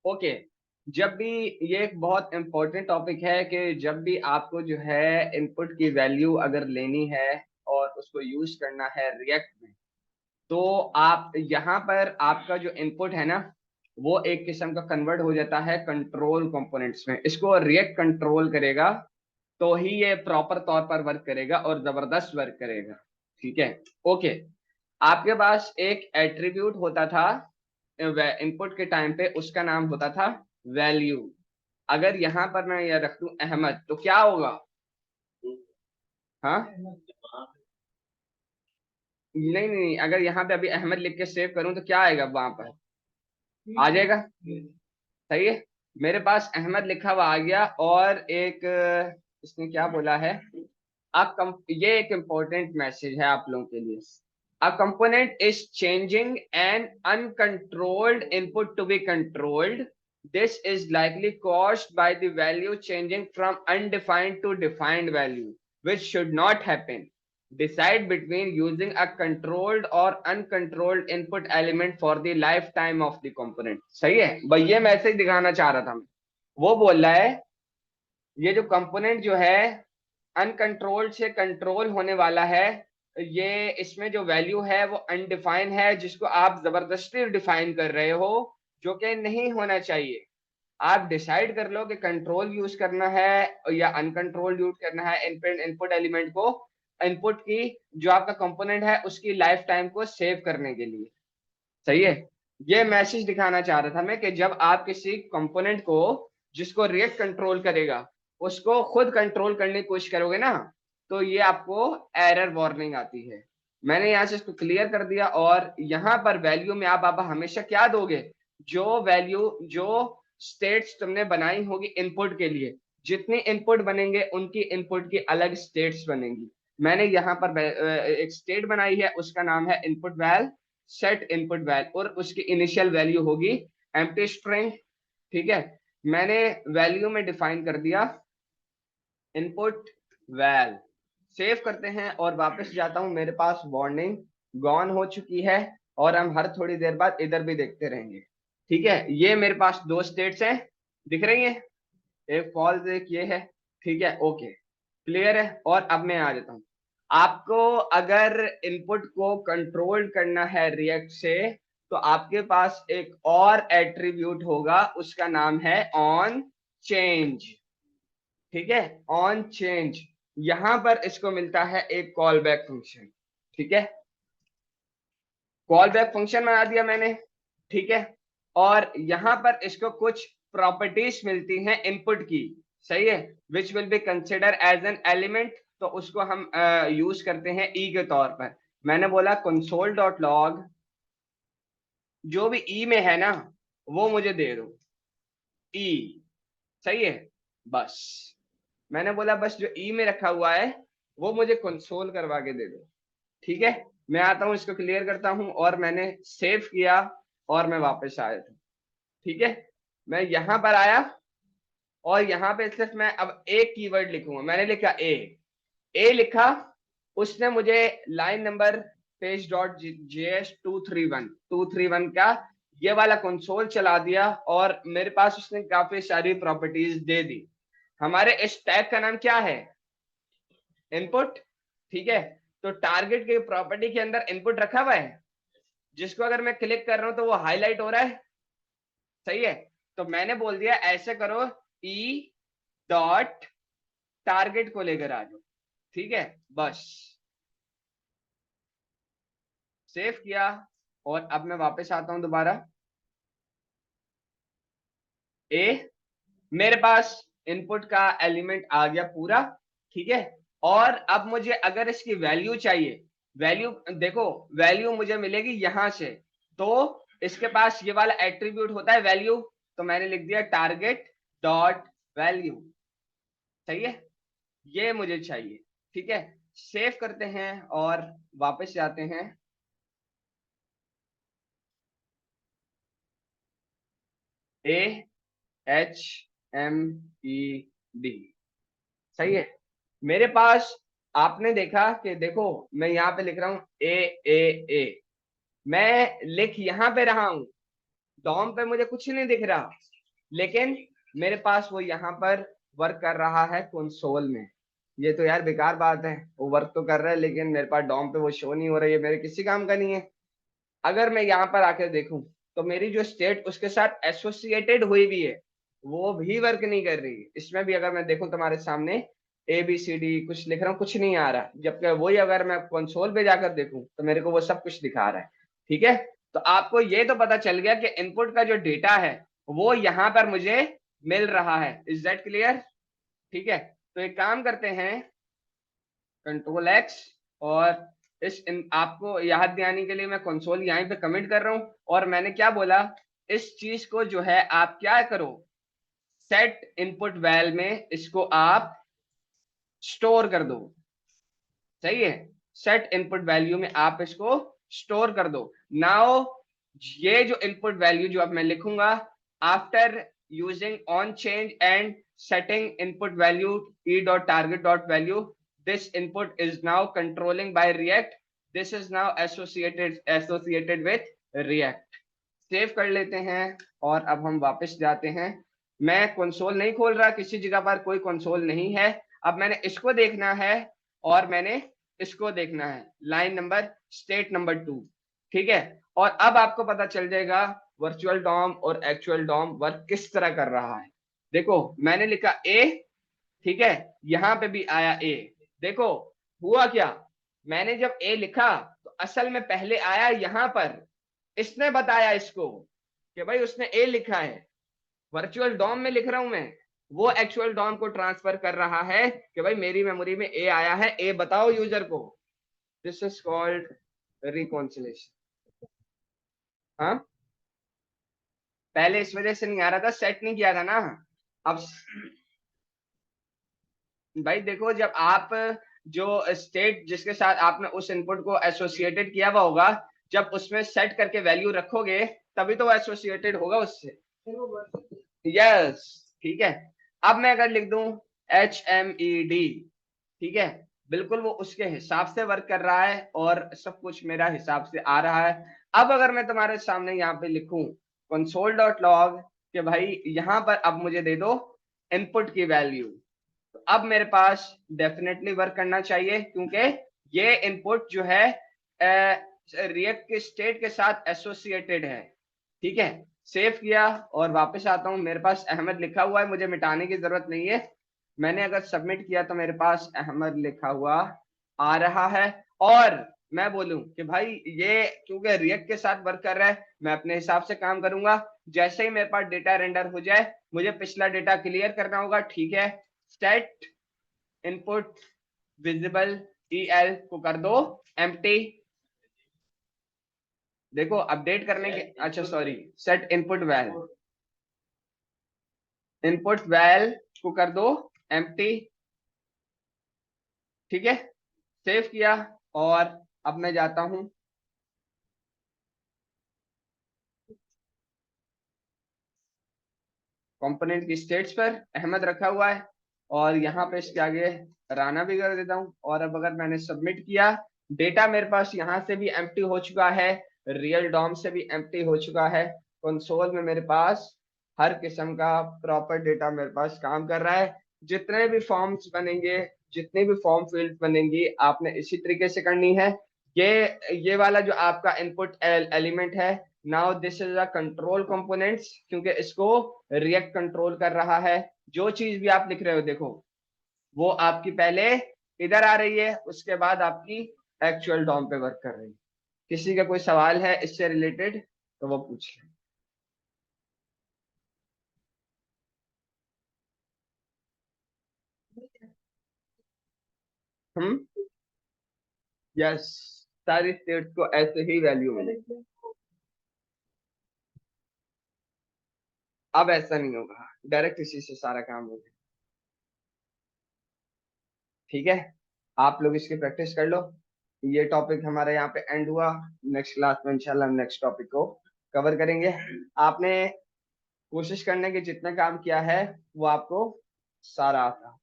Okay. जब भी, ये एक बहुत इंपॉर्टेंट टॉपिक है कि जब भी आपको जो है इनपुट की वैल्यू अगर लेनी है और उसको यूज करना है रिएक्ट में, तो आप यहाँ पर आपका जो इनपुट है ना, वो एक किस्म का कन्वर्ट हो जाता है कंट्रोल कंपोनेंट्स में। इसको रिएक्ट कंट्रोल करेगा तो ही ये प्रॉपर तौर पर वर्क करेगा और जबरदस्त वर्क करेगा। ठीक है। ओके। आपके पास एक एट्रीब्यूट होता था इनपुट के टाइम पे, उसका नाम होता था वैल्यू। अगर यहाँ पर मैं ये रख दूं अहमद, तो क्या होगा? हाँ, नहीं नहीं नहीं, अगर यहाँ पे अभी अहमद लिख के सेव करूं तो क्या आएगा वहां पर? आ जाएगा। सही है। मेरे पास अहमद लिखा हुआ आ गया, और एक इसने क्या बोला है, ये एक इंपॉर्टेंट मैसेज है आप लोगों के लिए। A component is changing an uncontrolled input to be controlled. This is likely caused by the value changing from undefined to defined value, which should not happen. Decide between using a controlled or uncontrolled input element for the lifetime of the component. सही है भाई, ये message दिखाना चाह रहा था मैं। वो बोल रहा है ये जो कंपोनेंट जो है अनकंट्रोल्ड से कंट्रोल होने वाला है, ये इसमें जो वैल्यू है वो अनडिफाइन है, जिसको आप जबरदस्ती डिफाइन कर रहे हो, जो कि नहीं होना चाहिए। आप डिसाइड कर लो कि कंट्रोल यूज करना है या अनकंट्रोल यूज करना है इनपुट इनपुट एलिमेंट को, इनपुट की जो आपका कंपोनेंट है उसकी लाइफ टाइम को सेव करने के लिए। सही है। ये मैसेज दिखाना चाह रहा था मैं कि जब आप किसी कंपोनेंट को, जिसको रिएक्ट कंट्रोल करेगा, उसको खुद कंट्रोल करने की कोशिश करोगे ना, तो ये आपको एरर वार्निंग आती है। मैंने यहाँ से इसको क्लियर कर दिया, और यहाँ पर वैल्यू में आप हमेशा क्या दोगे? जो वैल्यू, जो स्टेट्स तुमने बनाई होगी इनपुट के लिए, जितनी इनपुट बनेंगे उनकी इनपुट की अलग स्टेट्स बनेंगी। मैंने यहाँ पर एक स्टेट बनाई है, उसका नाम है input val, set input value, और उसकी इनिशियल वैल्यू होगी एम्प्टी स्ट्रिंग। ठीक है। मैंने वैल्यू में डिफाइन कर दिया इनपुट वैल। सेव करते हैं और वापस जाता हूं, मेरे पास वार्निंग गॉन हो चुकी है, और हम हर थोड़ी देर बाद इधर भी देखते रहेंगे। ठीक है। ये मेरे पास दो स्टेट्स हैं, दिख रही है, एक फॉल्स एक ये है। ठीक है। ओके, क्लियर है। और अब मैं आ जाता हूं। आपको अगर इनपुट को कंट्रोल करना है रिएक्ट से, तो आपके पास एक और एट्रीब्यूट होगा, उसका नाम है ऑन चेंज। ठीक है। ऑन चेंज, यहां पर इसको मिलता है एक कॉल बैक फंक्शन। ठीक है। कॉल बैक फंक्शन बना दिया मैंने। ठीक है। और यहां पर इसको कुछ प्रॉपर्टीज मिलती हैं इनपुट की। सही है। Which will be consider as an element, तो उसको हम यूज करते हैं ई के तौर पर। मैंने बोला कंसोल डॉट लॉग, जो भी ई में है ना वो मुझे दे दो, ई। सही है। बस, मैंने बोला बस जो ई में रखा हुआ है वो मुझे कंसोल करवा के दे दो। ठीक है। मैं आता हूं, इसको क्लियर करता हूं, और मैंने सेव किया और मैं वापस आया था। ठीक है। मैं यहां पर आया, और यहां पे सिर्फ मैं अब एक कीवर्ड लिखूंगा। मैंने लिखा ए लिखा, उसने मुझे line number page dot JS 231 का ये वाला कंसोल चला दिया, और मेरे पास उसने काफी सारी प्रॉपर्टीज दे दी। हमारे इस टैग का नाम क्या है? इनपुट। ठीक है। तो टारगेट के प्रॉपर्टी के अंदर इनपुट रखा हुआ है, जिसको अगर मैं क्लिक कर रहा हूं तो वो हाईलाइट हो रहा है। सही है। तो मैंने बोल दिया ऐसे करो, ई डॉट टारगेट को लेकर आ जाओ। ठीक है। बस, सेव किया, और अब मैं वापस आता हूं दोबारा। ए, मेरे पास इनपुट का एलिमेंट आ गया पूरा। ठीक है। और अब मुझे अगर इसकी वैल्यू चाहिए, वैल्यू देखो, वैल्यू मुझे मिलेगी यहां से। तो इसके पास ये वाला एट्रीब्यूट होता है वैल्यू, तो मैंने लिख दिया टारगेट डॉट वैल्यू। सही है। ये मुझे चाहिए। ठीक है। सेव करते हैं और वापस जाते हैं। A H M E D. सही है। मेरे पास, आपने देखा कि देखो, मैं यहाँ पे लिख रहा हूं ए ए ए, मैं लिख यहां पे रहा हूं, डॉम पे मुझे कुछ नहीं दिख रहा, लेकिन मेरे पास वो यहाँ पर वर्क कर रहा है कंसोल में। ये तो यार बेकार बात है, वो वर्क तो कर रहा है लेकिन मेरे पास डॉम पे वो शो नहीं हो रही है, मेरे किसी काम का नहीं है। अगर मैं यहाँ पर आकर देखूं तो मेरी जो स्टेट उसके साथ एसोसिएटेड हुई भी है वो भी वर्क नहीं कर रही। इसमें भी अगर मैं देखूं तुम्हारे सामने ABCD कुछ लिख रहा हूँ, कुछ नहीं आ रहा, जबकि वही अगर मैं कंसोल पे जाकर देखूं तो मेरे को वो सब कुछ दिखा रहा है। ठीक है, तो आपको ये तो पता चल गया कि इनपुट का जो डेटा है वो यहाँ पर मुझे मिल रहा है। Is that clear? ठीक है, तो एक काम करते हैं, Ctrl+X, और आपको याद दिलाने के लिए मैं कंसोल यहीं पे कमेंट कर रहा हूं। और मैंने क्या बोला, इस चीज को जो है आप क्या करो, सेट इनपुट वैल में इसको आप स्टोर कर दो। सही है, सेट इनपुट वैल्यू में आप इसको स्टोर कर दो। नाउ ये जो इनपुट वैल्यू जो अब मैं लिखूंगा, after using on change and setting input value e.target.value, this input is now controlling by React, this is now associated with React। Save कर लेते हैं और अब हम वापस जाते हैं। मैं कंसोल नहीं खोल रहा, किसी जगह पर कोई कंसोल नहीं है। अब मैंने इसको देखना है और मैंने इसको देखना है, लाइन नंबर स्टेट नंबर 2। ठीक है, और अब आपको पता चल जाएगा वर्चुअल डॉम और एक्चुअल डॉम वर्क किस तरह कर रहा है। देखो मैंने लिखा ए, ठीक है, यहां पे भी आया ए। देखो हुआ क्या, मैंने जब ए लिखा तो असल में पहले आया यहां पर, इसने बताया इसको कि भाई उसने ए लिखा है, वर्चुअल डॉम में लिख रहा हूं मैं, वो एक्चुअल डॉम को ट्रांसफर कर रहा है कि भाई मेरी मेमोरी में ए आया है, ए बताओ यूजर को। This is called reconciliation. हाँ, पहले इस वजह से नहीं आ रहा था, सेट नहीं किया था ना। अब भाई देखो, जब आप जो स्टेट जिसके साथ आपने उस इनपुट को एसोसिएटेड किया हुआ होगा, जब उसमें सेट करके वैल्यू रखोगे तभी तो वो एसोसिएटेड होगा उससे। यस, ठीक है। अब मैं अगर लिख दूं HMED, ठीक है, बिल्कुल वो उसके हिसाब से वर्क कर रहा है और सब कुछ मेरा हिसाब से आ रहा है। अब अगर मैं तुम्हारे सामने यहाँ पे लिखूं console.log कि भाई यहाँ पर अब मुझे दे दो इनपुट की वैल्यू, तो अब मेरे पास डेफिनेटली वर्क करना चाहिए, क्योंकि ये इनपुट जो है रिएक्ट के स्टेट के साथ एसोसिएटेड है। ठीक है, सेव किया और वापस आता हूं, मेरे पास अहमद लिखा हुआ है, मुझे मिटाने की जरूरत नहीं है। मैंने अगर सबमिट किया तो मेरे पास अहमद लिखा हुआ आ रहा है। और मैं बोलूं कि भाई ये क्योंकि रिएक्ट के साथ वर्क कर रहा है, मैं अपने हिसाब से काम करूंगा। जैसे ही मेरे पास डेटा रेंडर हो जाए, मुझे पिछला डेटा क्लियर करना होगा। ठीक है, सेट इनपुट विजिबल EL को कर दो एम्प्टी। देखो अपडेट करने के, अच्छा सॉरी, सेट इनपुट वैल को कर दो एम्प्टी। ठीक है, सेव किया और अब मैं जाता हूं कंपोनेंट की स्टेट्स पर, अहमद रखा हुआ है और यहाँ पे इसके आगे राना भी कर देता हूँ। और अब अगर मैंने सबमिट किया, डेटा मेरे पास यहाँ से भी एम्प्टी हो चुका है, रियल डॉम से भी एम्प्टी हो चुका है। कंसोल में मेरे पास हर किस्म का प्रॉपर डेटा मेरे पास काम कर रहा है। जितने भी फॉर्म्स बनेंगे, जितने भी फॉर्म फील्ड बनेंगी, आपने इसी तरीके से करनी है। ये वाला जो आपका इनपुट एलिमेंट है, now this is a control components, क्योंकि इसको रिएक्ट कंट्रोल कर रहा है। जो चीज भी आप लिख रहे हो देखो, वो आपकी पहले इधर आ रही है, उसके बाद आपकी एक्चुअल डॉम पे वर्क कर रही है। किसी का कोई सवाल है इससे रिलेटेड तो वो पूछिए। हम यस, सारी स्टेट्स को ऐसे ही वैल्यू मिलेगी। अब ऐसा नहीं होगा, डायरेक्ट इसी से सारा काम होगा। ठीक है, आप लोग इसकी प्रैक्टिस कर लो। ये टॉपिक हमारा यहाँ पे एंड हुआ। नेक्स्ट क्लास में इंशाल्लाह हम नेक्स्ट टॉपिक को कवर करेंगे। आपने कोशिश करने के जितना काम किया है वो आपको सारा आता